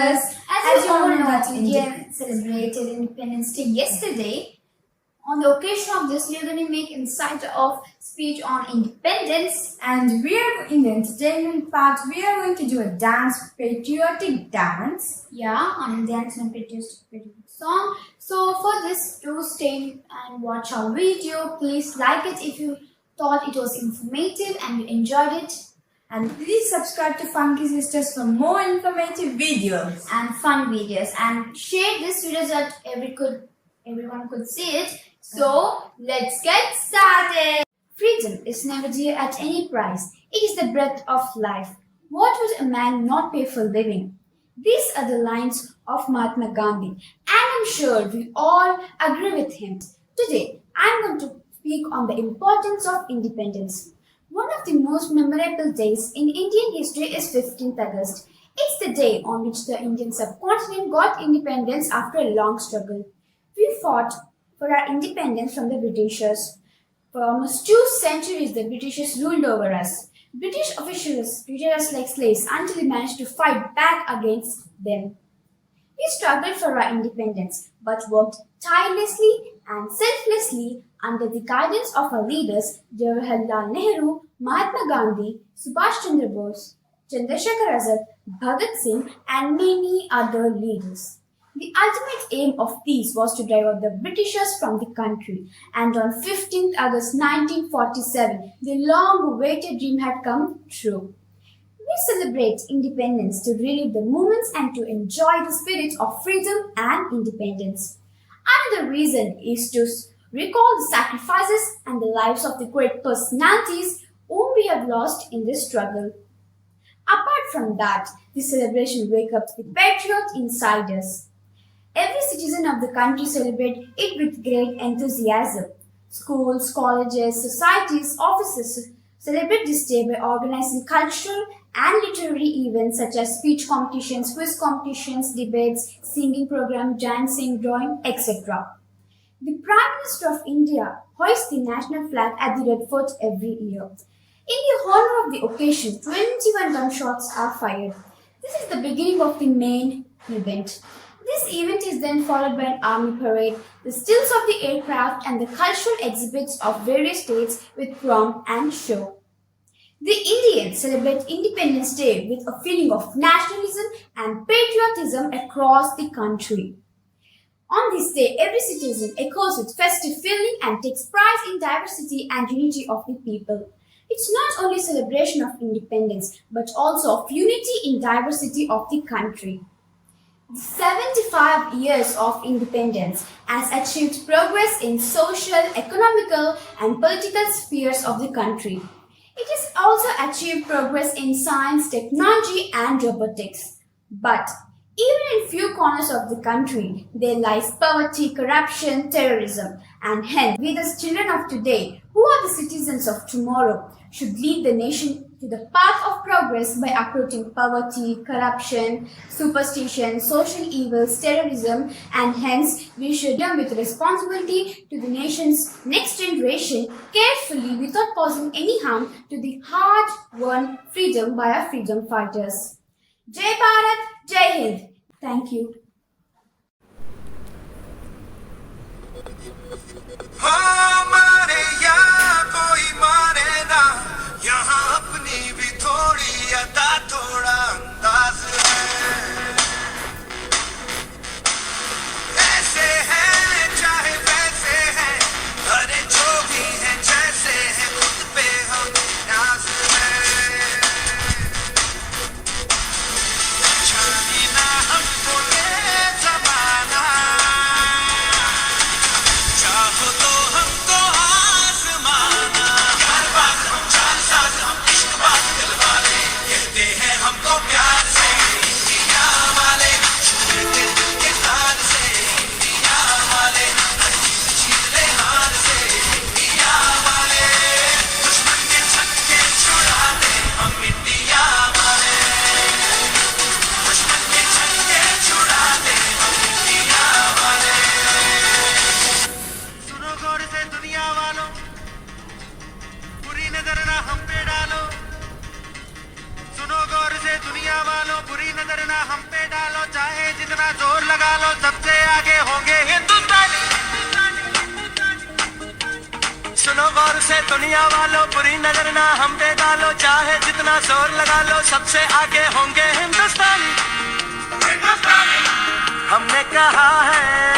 As you all know that India celebrated Independence Day yesterday, on the occasion of this, we are going to make insight of speech on independence. And we are in the entertainment part, we are going to do a dance, patriotic dance. Yeah, on dance and patriotic song. So for this, do stay and watch our video. Please like it if you thought it was informative and you enjoyed it. And please subscribe to Funky Sisters for more informative videos and fun videos, and share this video so that everyone could see it. So let's get started. Freedom is never dear at any price. It is the breath of life. What would a man not pay for living? These are the lines of Mahatma Gandhi, and I'm sure we all agree with him. Today, I'm going to speak on the importance of independence. One of the most memorable days in Indian history is 15th August. It's the day on which the Indian subcontinent got independence after a long struggle. We fought for our independence from the Britishers. For almost 2 centuries, the Britishers ruled over us. British officials treated us like slaves until we managed to fight back against them. We struggled for our independence, but worked tirelessly and selflessly under the guidance of our leaders Jawaharlal Nehru, Mahatma Gandhi, Subhash Chandra Bose, Chandrasekhar Azad, Bhagat Singh, and many other leaders. The ultimate aim of these was to drive out the Britishers from the country, and on 15th August 1947, the long-awaited dream had come true. We celebrate independence to relive the moments and to enjoy the spirit of freedom and independence. Another reason is to recall the sacrifices and the lives of the great personalities whom we have lost in this struggle. Apart from that, the celebration wakes up the patriot inside us. Every citizen of the country celebrates it with great enthusiasm. Schools, colleges, societies, offices celebrate this day by organizing cultural and literary events such as speech competitions, quiz competitions, debates, singing programs, dancing, drawing, etc. The Prime Minister of India hoists the national flag at the Red Fort every year. In the honor of the occasion, 21 gunshots are fired. This is the beginning of the main event. This event is then followed by an army parade, the stills of the aircraft, and the cultural exhibits of various states with pomp and show. The Indians celebrate Independence Day with a feeling of nationalism and patriotism across the country. On this day, every citizen echoes with festive feeling and takes pride in diversity and unity of the people. It's not only a celebration of independence, but also of unity in diversity of the country. The 75 years of independence has achieved progress in social, economical, and political spheres of the country. It has also achieved progress in science, technology, and robotics. But even in few corners of the country, there lies poverty, corruption, terrorism, and hence, we the children of today, who are the citizens of tomorrow, should lead the nation to the path of progress by uprooting poverty, corruption, superstition, social evils, terrorism, and hence we should deal with responsibility to the nation's next generation carefully without causing any harm to the hard-won freedom by our freedom fighters. Jai Bharat, Jai Hind. Thank you. दुनिया वालों बुरी नजर ना हम पे डालो, चाहे जितना जोर लगा लो सबसे आगे होंगे हिंदुस्तानी। सुनो गौर से दुनिया वालों बुरी नजर ना हम पे डालो, चाहे जितना जोर लगा लो सबसे आगे होंगे हिंदुस्तानी। हमने कहा है